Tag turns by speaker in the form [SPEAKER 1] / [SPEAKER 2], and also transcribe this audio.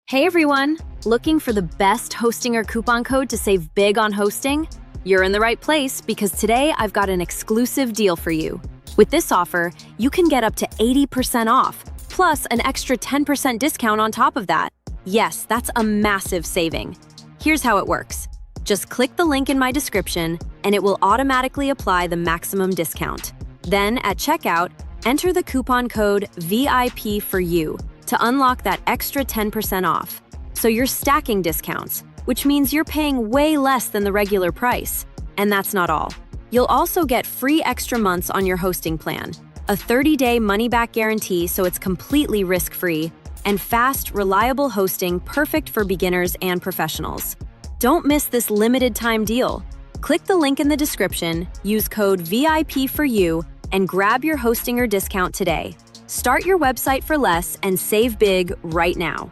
[SPEAKER 1] Hey everyone! Looking for the best hosting or coupon code to save big on hosting? You're in the right place because today I've got an exclusive deal for you. With this offer, you can get up to 80% off, plus an extra 10% discount on top of that. Yes, that's a massive saving. Here's how it works. Just click the link in my description and it will automatically apply the maximum discount. Then at checkout, enter the coupon code VIP for you to unlock that extra 10% off. So you're stacking discounts, which means you're paying way less than the regular price. And that's not all. You'll also get free extra months on your hosting plan, a 30-day money-back guarantee so it's completely risk-free, and fast, reliable hosting perfect for beginners and professionals. Don't miss this limited-time deal. Click the link in the description, use code VIP for you, and grab your hosting or discount today. Start your website for less and save big right now.